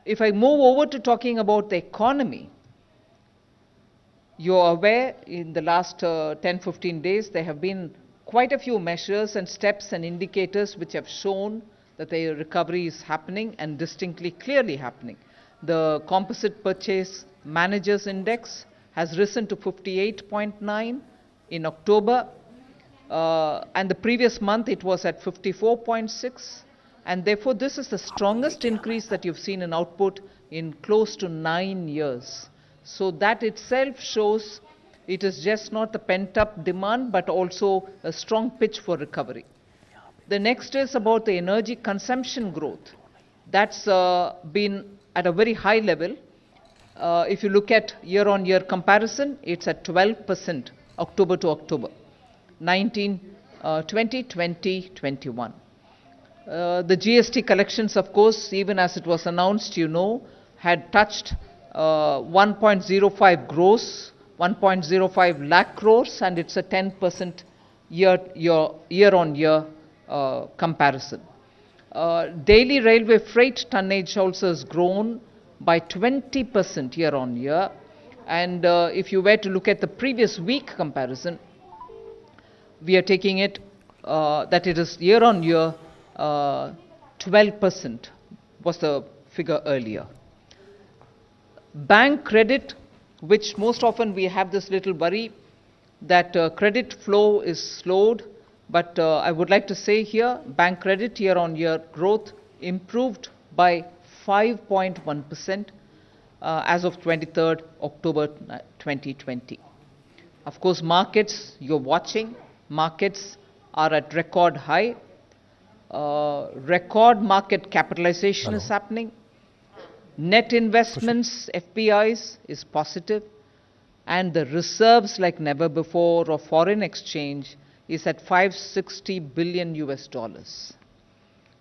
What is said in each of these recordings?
If I move over to talking about the economy, you're aware in the last 10-15 days there have been quite a few measures and steps and indicators which have shown that the recovery is happening and distinctly clearly happening. The Composite Purchase Managers Index has risen to 58.9 in October, and the previous month it was at 54.6, and therefore this is the strongest increase that you've seen in output in close to 9 years. So that itself shows it is just not the pent-up demand, but also a strong pitch for recovery. The next is about the energy consumption growth. That's been at a very high level. If you look at year-on-year comparison, it's at 12%, October to October, 2020, 2021. The GST collections, of course, even as it was announced, had touched 1.05 gross, 1.05 lakh crores, and it's a 10% year-on-year comparison. Daily railway freight tonnage also has grown by 20% year-on-year, and if you were to look at the previous week comparison, we are taking it that it is year-on-year 12% was the figure earlier. Bank credit, which most often we have this little worry that credit flow is slowed, but I would like to say here, bank credit year-on-year growth improved by 5.1% as of 23rd October 2020. Of course, markets, you're watching, markets are at record high. Record market capitalization is happening. Net investments, FPIs, is positive, and the reserves like never before of foreign exchange is at $560 billion.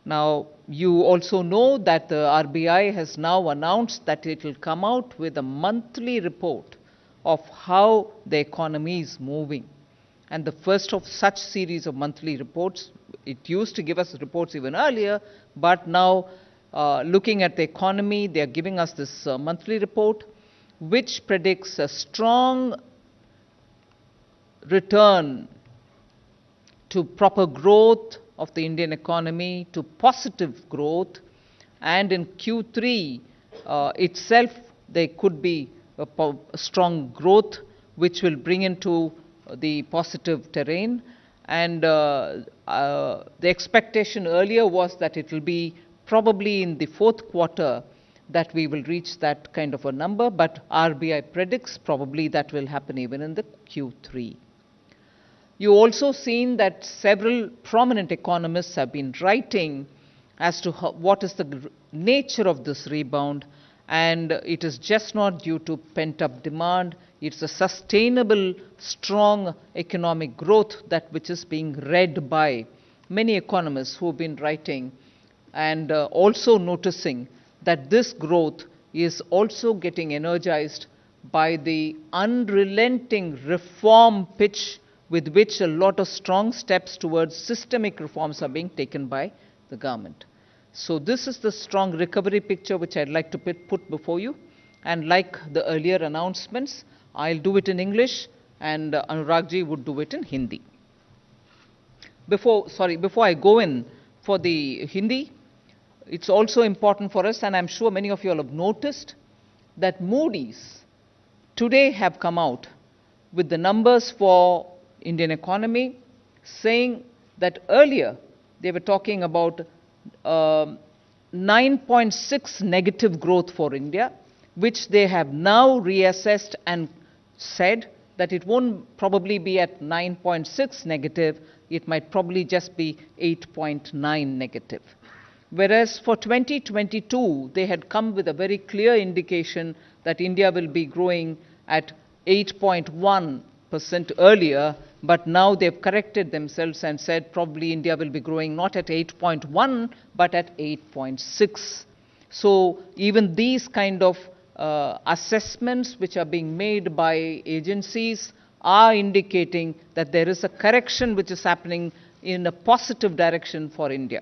Now, you also know that the RBI has now announced that it will come out with a monthly report of how the economy is moving. And the first of such series of monthly reports, it used to give us reports even earlier, but now looking at the economy, they are giving us this monthly report, which predicts a strong return to proper growth of the Indian economy, to positive growth, and in Q3 itself there could be a strong growth which will bring into the positive terrain, and the expectation earlier was that it will be probably in the fourth quarter that we will reach that kind of a number, but RBI predicts probably that will happen even in the Q3. You also seen that several prominent economists have been writing as to what is the nature of this rebound, and it is just not due to pent-up demand. It's a sustainable, strong economic growth that which is being read by many economists who have been writing and also noticing that this growth is also getting energized by the unrelenting reform pitch with which a lot of strong steps towards systemic reforms are being taken by the government. So this is the strong recovery picture which I'd like to put before you. And like the earlier announcements, I'll do it in English and Anuragji would do it in Hindi. Before I go in for the Hindi, it's also important for us, and I'm sure many of you all have noticed, that Moody's today have come out with the numbers for Indian economy, saying that earlier they were talking about 9.6 negative growth for India, which they have now reassessed and said that it won't probably be at 9.6 negative, it might probably just be 8.9 negative. Whereas for 2022, they had come with a very clear indication that India will be growing at 8.1% earlier, but now they've corrected themselves and said probably India will be growing not at 8.1, but at 8.6. So even these kind of assessments which are being made by agencies are indicating that there is a correction which is happening in a positive direction for India.